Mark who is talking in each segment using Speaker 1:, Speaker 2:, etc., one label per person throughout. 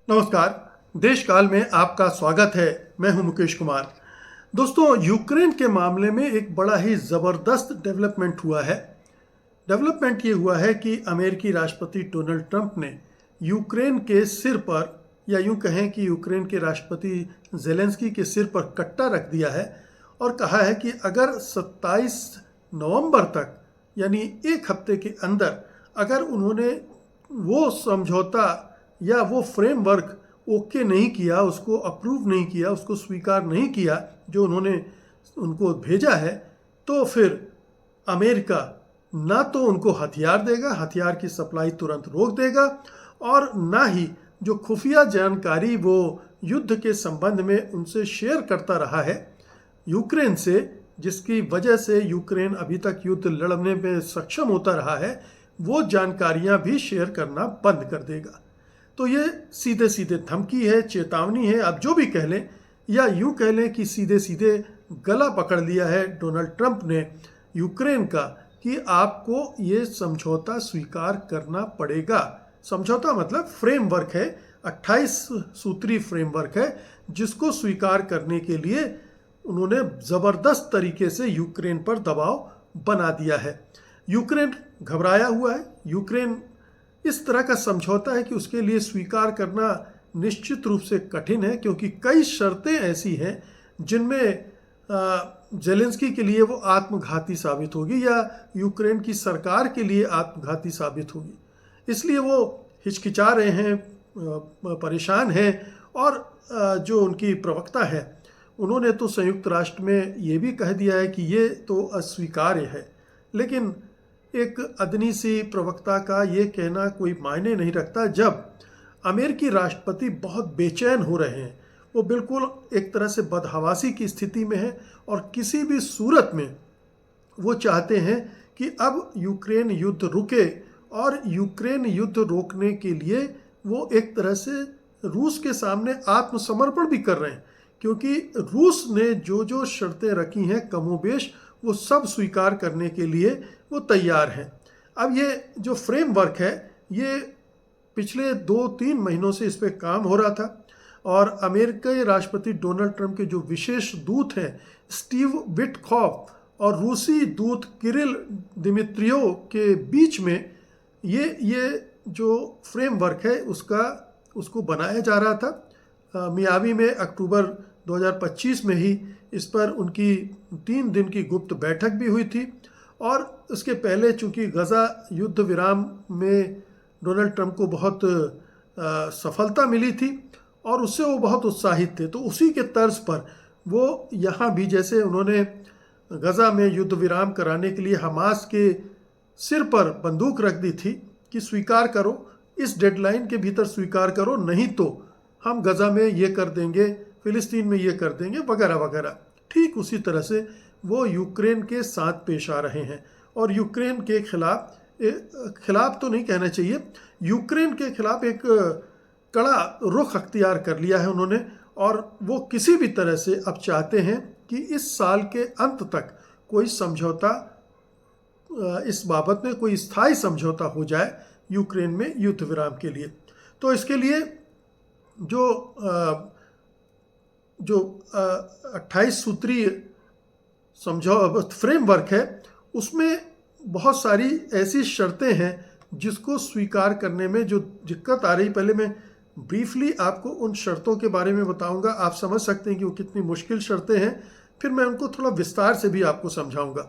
Speaker 1: नमस्कार। देश काल में आपका स्वागत है। मैं हूं मुकेश कुमार। दोस्तों, यूक्रेन के मामले में एक बड़ा ही ज़बरदस्त डेवलपमेंट हुआ है। डेवलपमेंट ये हुआ है कि अमेरिकी राष्ट्रपति डोनाल्ड ट्रंप ने यूक्रेन के सिर पर, या यूं कहें कि यूक्रेन के राष्ट्रपति जेलेंस्की के सिर पर कट्टा रख दिया है और कहा है कि अगर 27 नवंबर तक, यानी एक हफ्ते के अंदर, अगर उन्होंने वो समझौता या वो फ्रेमवर्क ओके नहीं किया, उसको अप्रूव नहीं किया, उसको स्वीकार नहीं किया जो उन्होंने उनको भेजा है, तो फिर अमेरिका ना तो उनको हथियार देगा, हथियार की सप्लाई तुरंत रोक देगा, और ना ही जो खुफिया जानकारी वो युद्ध के संबंध में उनसे शेयर करता रहा है यूक्रेन से, जिसकी वजह से यूक्रेन अभी तक युद्ध लड़ने में सक्षम होता रहा है, वो जानकारियां भी शेयर करना बंद कर देगा। तो ये सीधे सीधे धमकी है, चेतावनी है, आप जो भी कह लें, या यूं कह लें कि सीधे सीधे गला पकड़ लिया है डोनाल्ड ट्रंप ने यूक्रेन का कि आपको ये समझौता स्वीकार करना पड़ेगा। समझौता मतलब फ्रेमवर्क है, 28 सूत्री फ्रेमवर्क है, जिसको स्वीकार करने के लिए उन्होंने ज़बरदस्त तरीके से यूक्रेन पर दबाव बना दिया है। यूक्रेन घबराया हुआ है। यूक्रेन इस तरह का समझौता है कि उसके लिए स्वीकार करना निश्चित रूप से कठिन है, क्योंकि कई शर्तें ऐसी हैं जिनमें जेलेंस्की के लिए वो आत्मघाती साबित होगी या यूक्रेन की सरकार के लिए आत्मघाती साबित होगी। इसलिए वो हिचकिचा रहे हैं, परेशान हैं। और जो उनकी प्रवक्ता है, उन्होंने तो संयुक्त राष्ट्र में ये भी कह दिया है कि ये तो अस्वीकार्य है। लेकिन एक अदनी सी प्रवक्ता का ये कहना कोई मायने नहीं रखता जब अमेरिकी राष्ट्रपति बहुत बेचैन हो रहे हैं। वो बिल्कुल एक तरह से बदहवासी की स्थिति में है और किसी भी सूरत में वो चाहते हैं कि अब यूक्रेन युद्ध रुके, और यूक्रेन युद्ध रोकने के लिए वो एक तरह से रूस के सामने आत्मसमर्पण भी कर रहे हैं, क्योंकि रूस ने जो जो शर्तें रखी हैं कमोबेश वो सब स्वीकार करने के लिए वो तैयार हैं। अब ये जो फ्रेमवर्क है, ये पिछले 2-3 महीनों से इस पर काम हो रहा था, और अमेरिकी राष्ट्रपति डोनाल्ड ट्रंप के जो विशेष दूत हैं स्टीव विटकॉफ और रूसी दूत किरिल दिमित्रियो के बीच में ये जो फ्रेमवर्क है उसको बनाया जा रहा था। मियामी में अक्टूबर 2025 में ही इस पर उनकी 3 दिन की गुप्त बैठक भी हुई थी। और उसके पहले चूंकि गज़ा युद्ध विराम में डोनाल्ड ट्रंप को बहुत सफलता मिली थी और उससे वो बहुत उत्साहित थे, तो उसी के तर्ज पर वो यहाँ भी, जैसे उन्होंने गज़ा में युद्ध विराम कराने के लिए हमास के सिर पर बंदूक रख दी थी कि स्वीकार करो, इस डेडलाइन के भीतर स्वीकार करो, नहीं तो हम गज़ा में ये कर देंगे, फिलिस्तीन में ये कर देंगे, वगैरह वगैरह। ठीक उसी तरह से वो यूक्रेन के साथ पेश आ रहे हैं और यूक्रेन के खिलाफ तो नहीं कहना चाहिए, यूक्रेन के खिलाफ एक कड़ा रुख अख्तियार कर लिया है उन्होंने। और वो किसी भी तरह से अब चाहते हैं कि इस साल के अंत तक कोई समझौता, इस बाबत में कोई स्थायी समझौता हो जाए यूक्रेन में युद्ध विराम के लिए। तो इसके लिए जो 28 सूत्रीय फ्रेमवर्क है, उसमें बहुत सारी ऐसी शर्तें हैं जिसको स्वीकार करने में जो दिक्कत आ रही। पहले मैं ब्रीफली आपको उन शर्तों के बारे में बताऊंगा, आप समझ सकते हैं कि वो कितनी मुश्किल शर्तें हैं, फिर मैं उनको थोड़ा विस्तार से भी आपको समझाऊंगा।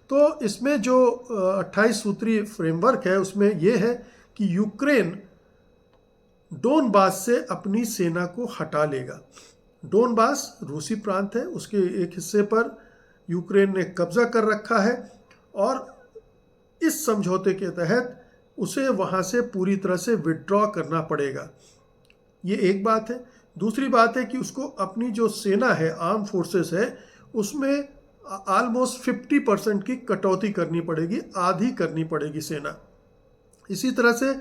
Speaker 1: तो इसमें जो 28 सूत्रीय फ्रेमवर्क है उसमें यह है कि यूक्रेन डोनबास से अपनी सेना को हटा लेगा। डोनबास रूसी प्रांत है, उसके एक हिस्से पर यूक्रेन ने कब्जा कर रखा है और इस समझौते के तहत उसे वहाँ से पूरी तरह से विड्रॉ करना पड़ेगा। ये एक बात है। दूसरी बात है कि उसको अपनी जो सेना है, आर्म फोर्सेस है, उसमें ऑलमोस्ट 50% की कटौती करनी पड़ेगी, आधी करनी पड़ेगी सेना। इसी तरह से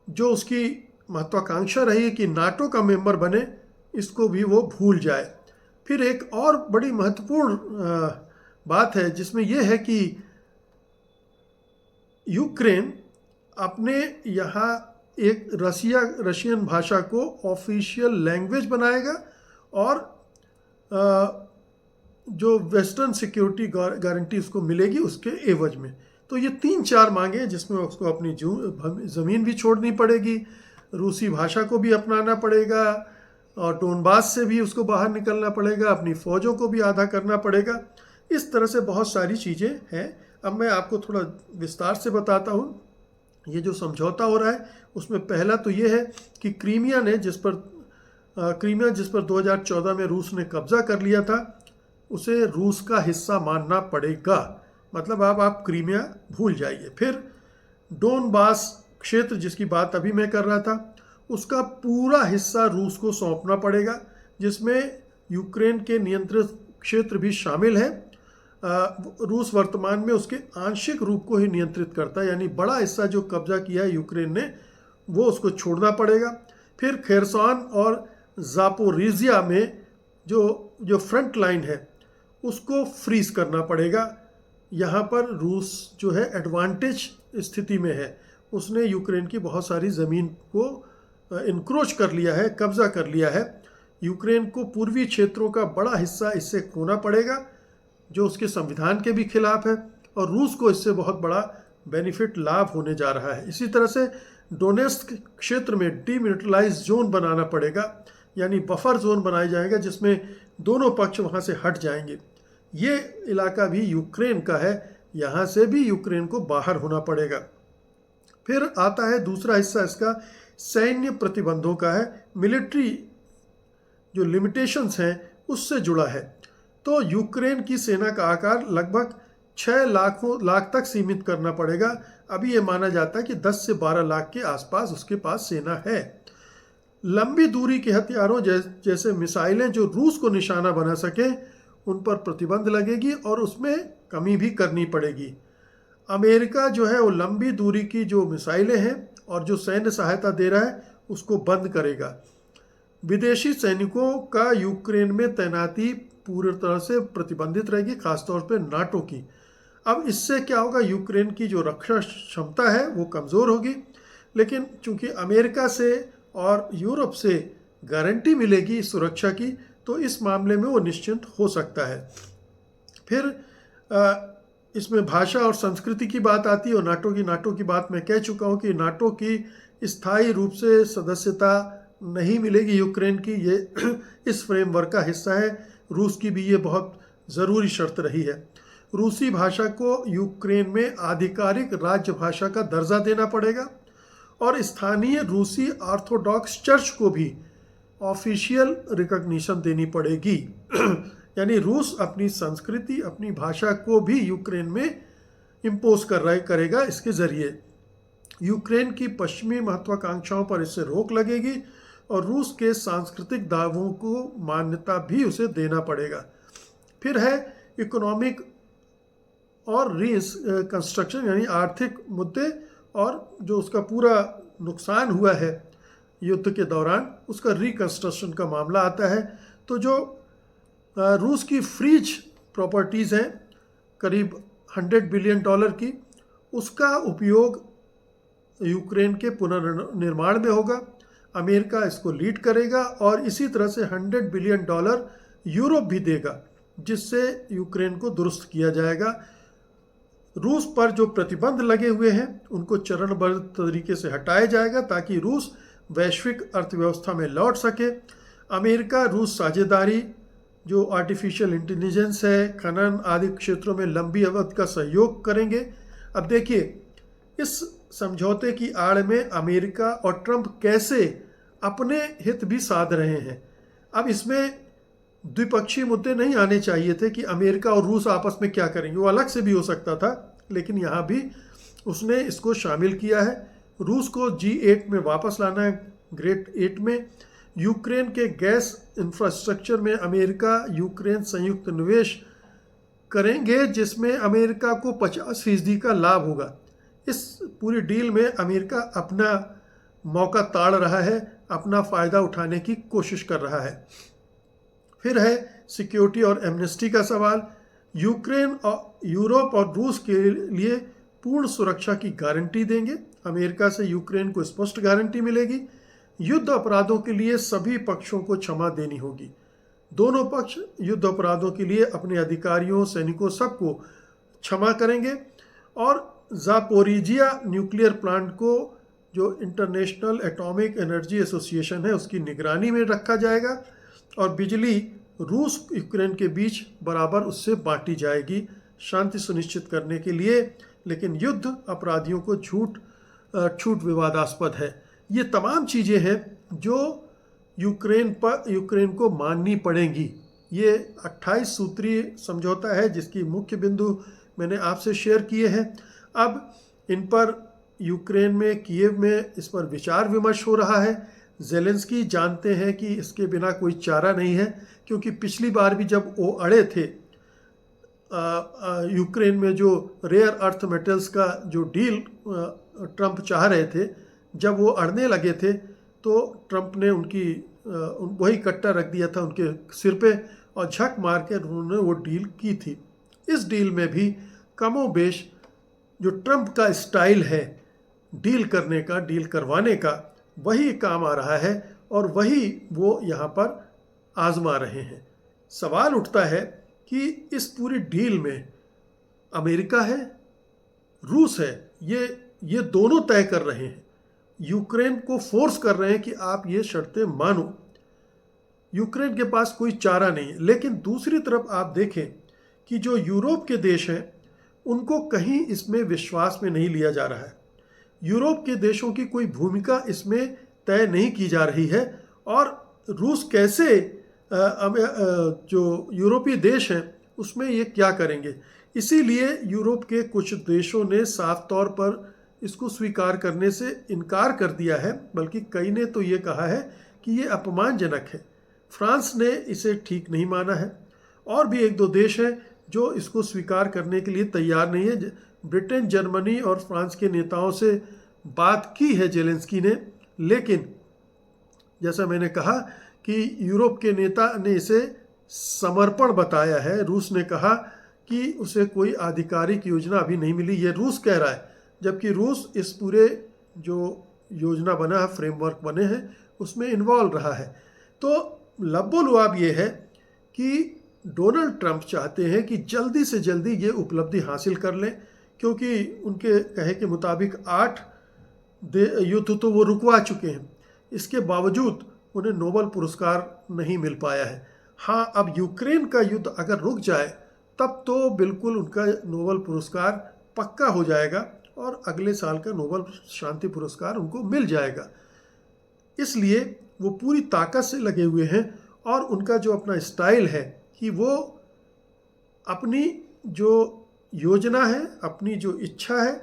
Speaker 1: जो उसकी महत्वाकांक्षा रही है कि नाटो का मेंबर बने, इसको भी वो भूल जाए। फिर एक और बड़ी महत्वपूर्ण बात है जिसमें यह है कि यूक्रेन अपने यहाँ एक रशियन भाषा को ऑफिशियल लैंग्वेज बनाएगा और जो वेस्टर्न सिक्योरिटी गारंटी उसको मिलेगी उसके एवज में। तो ये 3-4 मांगे जिसमें उसको अपनी ज़मीन भी छोड़नी पड़ेगी, रूसी भाषा को भी अपनाना पड़ेगा और डोनबास से भी उसको बाहर निकलना पड़ेगा, अपनी फ़ौजों को भी आधा करना पड़ेगा। इस तरह से बहुत सारी चीज़ें हैं। अब मैं आपको थोड़ा विस्तार से बताता हूँ। ये जो समझौता हो रहा है उसमें पहला तो ये है कि क्रीमिया जिस पर 2014 में रूस ने कब्जा कर लिया था, उसे रूस का हिस्सा मानना पड़ेगा। मतलब आप क्रीमिया भूल जाइए। फिर डोनबास क्षेत्र जिसकी बात अभी मैं कर रहा था, उसका पूरा हिस्सा रूस को सौंपना पड़ेगा, जिसमें यूक्रेन के नियंत्रित क्षेत्र भी शामिल है। रूस वर्तमान में उसके आंशिक रूप को ही नियंत्रित करता है, यानी बड़ा हिस्सा जो कब्जा किया है यूक्रेन ने वो उसको छोड़ना पड़ेगा। फिर खेरसॉन और जापोरिजिया में जो फ्रंट लाइन है उसको फ्रीज करना पड़ेगा। यहाँ पर रूस जो है एडवांटेज स्थिति में है, उसने यूक्रेन की बहुत सारी ज़मीन को इनक्रोच कर लिया है, कब्जा कर लिया है। यूक्रेन को पूर्वी क्षेत्रों का बड़ा हिस्सा इससे खोना पड़ेगा जो उसके संविधान के भी खिलाफ है, और रूस को इससे बहुत बड़ा बेनिफिट लाभ होने जा रहा है। इसी तरह से डोनेस्क क्षेत्र में डीमिलिटराइज जोन बनाना पड़ेगा, यानी बफर जोन बनाया जाएगा जिसमें दोनों पक्ष वहाँ से हट जाएंगे। ये इलाका भी यूक्रेन का है, यहाँ से भी यूक्रेन को बाहर होना पड़ेगा। फिर आता है दूसरा हिस्सा इसका सैन्य प्रतिबंधों का है, मिलिट्री जो लिमिटेशंस हैं उससे जुड़ा है। तो यूक्रेन की सेना का आकार लगभग 6 लाख तक सीमित करना पड़ेगा। अभी ये माना जाता है कि 10 से 12 लाख के आसपास उसके पास सेना है। लंबी दूरी के हथियारों जैसे मिसाइलें जो रूस को निशाना बना सके उन पर प्रतिबंध लगेगी और उसमें कमी भी करनी पड़ेगी। अमेरिका जो है वो लंबी दूरी की जो मिसाइलें हैं और जो सैन्य सहायता दे रहा है उसको बंद करेगा। विदेशी सैनिकों का यूक्रेन में तैनाती पूरी तरह से प्रतिबंधित रहेगी, खासतौर पर नाटो की। अब इससे क्या होगा, यूक्रेन की जो रक्षा क्षमता है वो कमज़ोर होगी, लेकिन चूंकि अमेरिका से और यूरोप से गारंटी मिलेगी सुरक्षा की, तो इस मामले में वो निश्चिंत हो सकता है। फिर इसमें भाषा और संस्कृति की बात आती है, और नाटो की बात मैं कह चुका हूँ कि नाटो की स्थायी रूप से सदस्यता नहीं मिलेगी यूक्रेन की, ये इस फ्रेमवर्क का हिस्सा है। रूस की भी ये बहुत ज़रूरी शर्त रही है। रूसी भाषा को यूक्रेन में आधिकारिक राज्य भाषा का दर्जा देना पड़ेगा और स्थानीय रूसी ऑर्थोडॉक्स चर्च को भी ऑफिशियल रिकॉग्निशन देनी पड़ेगी। यानी रूस अपनी संस्कृति, अपनी भाषा को भी यूक्रेन में इम्पोज करेगा। इसके ज़रिए यूक्रेन की पश्चिमी महत्वाकांक्षाओं पर इससे रोक लगेगी और रूस के सांस्कृतिक दावों को मान्यता भी उसे देना पड़ेगा। फिर है इकोनॉमिक और रिकंस्ट्रक्शन, यानी आर्थिक मुद्दे, और जो उसका पूरा नुकसान हुआ है युद्ध के दौरान उसका रिकंस्ट्रक्शन का मामला आता है। तो जो रूस की फ्रीज प्रॉपर्टीज़ हैं करीब $100 बिलियन की, उसका उपयोग यूक्रेन के पुनर्निर्माण में होगा। अमेरिका इसको लीड करेगा और इसी तरह से $100 बिलियन यूरोप भी देगा, जिससे यूक्रेन को दुरुस्त किया जाएगा। रूस पर जो प्रतिबंध लगे हुए हैं उनको चरणबद्ध तरीके से हटाया जाएगा ताकि रूस वैश्विक अर्थव्यवस्था में लौट सके। अमेरिका रूस साझेदारी, जो आर्टिफिशियल इंटेलिजेंस है, खनन आदि क्षेत्रों में लंबी अवधि का सहयोग करेंगे। अब देखिए, इस समझौते की आड़ में अमेरिका और ट्रंप कैसे अपने हित भी साध रहे हैं। अब इसमें द्विपक्षीय मुद्दे नहीं आने चाहिए थे कि अमेरिका और रूस आपस में क्या करेंगे, वो अलग से भी हो सकता था, लेकिन यहाँ भी उसने इसको शामिल किया है। रूस को G8 में वापस लाना है, ग्रेट 8 में। यूक्रेन के गैस इंफ्रास्ट्रक्चर में अमेरिका यूक्रेन संयुक्त निवेश करेंगे, जिसमें अमेरिका को 50% का लाभ होगा। इस पूरी डील में अमेरिका अपना मौका ताड़ रहा है, अपना फ़ायदा उठाने की कोशिश कर रहा है। फिर है सिक्योरिटी और एमनेस्टी का सवाल। यूक्रेन और यूरोप और रूस के लिए पूर्ण सुरक्षा की गारंटी देंगे। अमेरिका से यूक्रेन को स्पष्ट गारंटी मिलेगी। युद्ध अपराधों के लिए सभी पक्षों को क्षमा देनी होगी। दोनों पक्ष युद्ध अपराधों के लिए अपने अधिकारियों, सैनिकों, सबको क्षमा करेंगे। और जापोरिजिया न्यूक्लियर प्लांट को जो इंटरनेशनल एटॉमिक एनर्जी एसोसिएशन है उसकी निगरानी में रखा जाएगा और बिजली रूस यूक्रेन के बीच बराबर उससे बांटी जाएगी शांति सुनिश्चित करने के लिए। लेकिन युद्ध अपराधियों को छूट विवादास्पद है। ये तमाम चीज़ें हैं जो यूक्रेन को माननी पड़ेंगी। ये 28 सूत्रीय समझौता है जिसकी मुख्य बिंदु मैंने आपसे शेयर किए हैं। अब इन पर यूक्रेन में, कीव में इस पर विचार विमर्श हो रहा है। ज़ेलेंस्की जानते हैं कि इसके बिना कोई चारा नहीं है, क्योंकि पिछली बार भी जब वो अड़े थे यूक्रेन में जो रेयर अर्थ मेटल्स का जो डील ट्रंप चाह रहे थे, जब वो अड़ने लगे थे तो ट्रंप ने वही कट्टा रख दिया था उनके सिर पे और झक मार के उन्होंने वो डील की थी। इस डील में भी कमोबेश जो ट्रंप का स्टाइल है डील करने का, डील करवाने का, वही काम आ रहा है और वही वो यहाँ पर आजमा रहे हैं। सवाल उठता है कि इस पूरी डील में अमेरिका है, रूस है, ये दोनों तय कर रहे हैं, यूक्रेन को फोर्स कर रहे हैं कि आप ये शर्तें मानो। यूक्रेन के पास कोई चारा नहीं है। लेकिन दूसरी तरफ आप देखें कि जो यूरोप के देश हैं उनको कहीं इसमें विश्वास में नहीं लिया जा रहा है। यूरोप के देशों की कोई भूमिका इसमें तय नहीं की जा रही है और रूस कैसे जो यूरोपीय देश हैं उसमें ये क्या करेंगे। इसीलिए यूरोप के कुछ देशों ने साफ तौर पर इसको स्वीकार करने से इनकार कर दिया है, बल्कि कई ने तो ये कहा है कि ये अपमानजनक है। फ्रांस ने इसे ठीक नहीं माना है और भी एक दो देश हैं जो इसको स्वीकार करने के लिए तैयार नहीं है। ब्रिटेन, जर्मनी और फ्रांस के नेताओं से बात की है ज़ेलेंस्की ने, लेकिन जैसा मैंने कहा कि यूरोप के नेता ने इसे समर्पण बताया है। रूस ने कहा कि उसे कोई आधिकारिक योजना अभी नहीं मिली, ये रूस कह रहा है, जबकि रूस इस पूरे जो योजना बना है, फ्रेमवर्क बने हैं, उसमें इन्वॉल्व रहा है। तो लबो-लुआब ये है कि डोनाल्ड ट्रंप चाहते हैं कि जल्दी से जल्दी ये उपलब्धि हासिल कर लें, क्योंकि उनके कहे के मुताबिक 8 युद्ध तो वो रुकवा चुके हैं। इसके बावजूद उन्हें नोबेल पुरस्कार नहीं मिल पाया है। हाँ, अब यूक्रेन का युद्ध अगर रुक जाए तब तो बिल्कुल उनका नोबेल पुरस्कार पक्का हो जाएगा और अगले साल का नोबेल शांति पुरस्कार उनको मिल जाएगा। इसलिए वो पूरी ताकत से लगे हुए हैं और उनका जो अपना स्टाइल है कि वो अपनी जो योजना है, अपनी जो इच्छा है,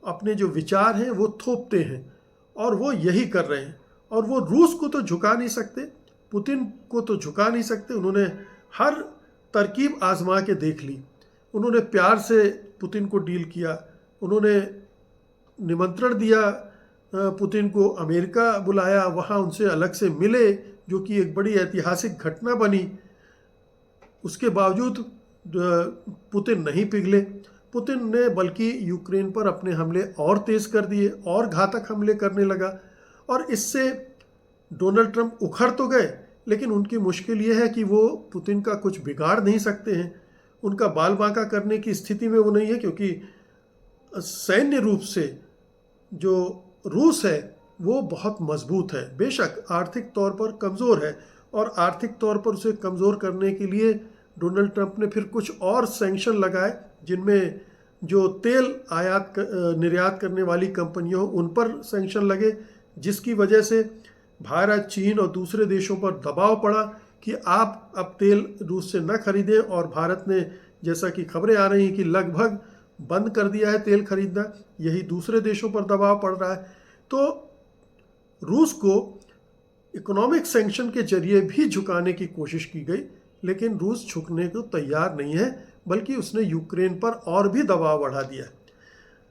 Speaker 1: अपने जो विचार हैं वो थोपते हैं और वो यही कर रहे हैं। और वो रूस को तो झुका नहीं सकते, पुतिन को तो झुका नहीं सकते। उन्होंने हर तरकीब आजमा के देख ली। उन्होंने प्यार से पुतिन को डील किया, उन्होंने निमंत्रण दिया पुतिन को, अमेरिका बुलाया, वहाँ उनसे अलग से मिले, जो कि एक बड़ी ऐतिहासिक घटना बनी। उसके बावजूद पुतिन नहीं पिघले। पुतिन ने बल्कि यूक्रेन पर अपने हमले और तेज़ कर दिए और घातक हमले करने लगा और इससे डोनाल्ड ट्रंप उखड़ तो गए, लेकिन उनकी मुश्किल ये है कि वो पुतिन का कुछ बिगाड़ नहीं सकते हैं। उनका बाल बांका करने की स्थिति में वो नहीं है, क्योंकि सैन्य रूप से जो रूस है वो बहुत मजबूत है। बेशक आर्थिक तौर पर कमज़ोर है और आर्थिक तौर पर उसे कमज़ोर करने के लिए डोनाल्ड ट्रंप ने फिर कुछ और सैंक्शन लगाए, जिनमें जो तेल निर्यात करने वाली कंपनियों उन पर सैंक्शन लगे, जिसकी वजह से भारत, चीन और दूसरे देशों पर दबाव पड़ा कि आप अब तेल रूस से न खरीदें। और भारत ने, जैसा कि खबरें आ रही हैं कि लगभग बंद कर दिया है तेल खरीदना। यही दूसरे देशों पर दबाव पड़ रहा है। तो रूस को इकोनॉमिक सैंक्शन के जरिए भी झुकाने की कोशिश की गई, लेकिन रूस झुकने को तैयार नहीं है, बल्कि उसने यूक्रेन पर और भी दबाव बढ़ा दिया।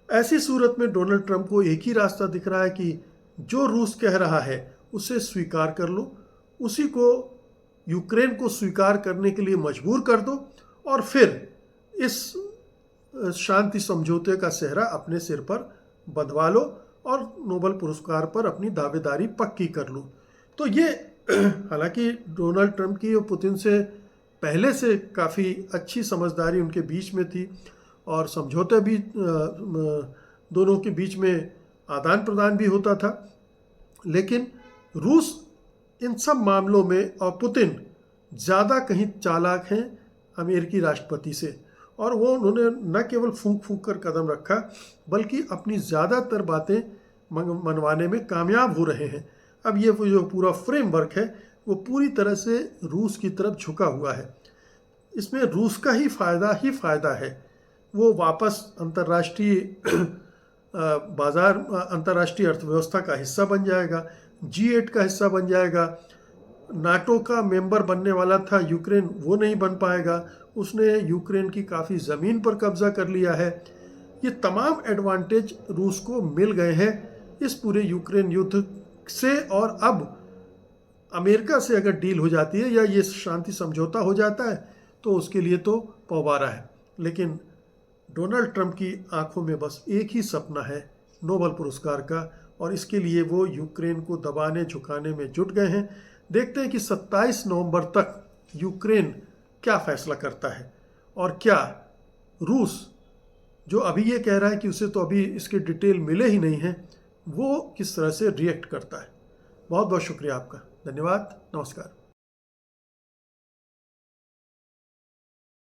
Speaker 1: ऐसी सूरत में डोनाल्ड ट्रंप को एक ही रास्ता दिख रहा है कि जो रूस कह रहा है उसे स्वीकार कर लो, उसी को यूक्रेन को स्वीकार करने के लिए मजबूर कर दो और फिर इस शांति समझौते का सेहरा अपने सिर पर बंधवा लो और नोबेल पुरस्कार पर अपनी दावेदारी पक्की कर लो। तो ये हालांकि डोनाल्ड ट्रंप की और पुतिन से पहले से काफ़ी अच्छी समझदारी उनके बीच में थी और समझौते भी दोनों के बीच में आदान प्रदान भी होता था। लेकिन रूस इन सब मामलों में और पुतिन ज़्यादा कहीं चालाक हैं अमेरिकी राष्ट्रपति से, और वो उन्होंने न केवल फूंक फूंक कर कदम रखा बल्कि अपनी ज़्यादातर बातें मनवाने में कामयाब हो रहे हैं। अब ये जो पूरा फ्रेमवर्क है वो पूरी तरह से रूस की तरफ झुका हुआ है। इसमें रूस का ही फ़ायदा है। वो वापस अंतर्राष्ट्रीय बाज़ार, अंतर्राष्ट्रीय अर्थव्यवस्था का हिस्सा बन जाएगा, G8 का हिस्सा बन जाएगा। नाटो का मेंबर बनने वाला था यूक्रेन, वो नहीं बन पाएगा। उसने यूक्रेन की काफ़ी ज़मीन पर कब्जा कर लिया है। ये तमाम एडवांटेज रूस को मिल गए हैं इस पूरे यूक्रेन युद्ध से, और अब अमेरिका से अगर डील हो जाती है या ये शांति समझौता हो जाता है तो उसके लिए तो पवारा है। लेकिन डोनाल्ड ट्रंप की आंखों में बस एक ही सपना है, नोबेल पुरस्कार का, और इसके लिए वो यूक्रेन को दबाने झुकाने में जुट गए हैं। देखते हैं कि 27 नवंबर तक यूक्रेन क्या फैसला करता है और क्या रूस, जो अभी ये कह रहा है कि उसे तो अभी इसके डिटेल मिले ही नहीं हैं, वो किस तरह से रिएक्ट करता है। बहुत बहुत शुक्रिया आपका, धन्यवाद, नमस्कार।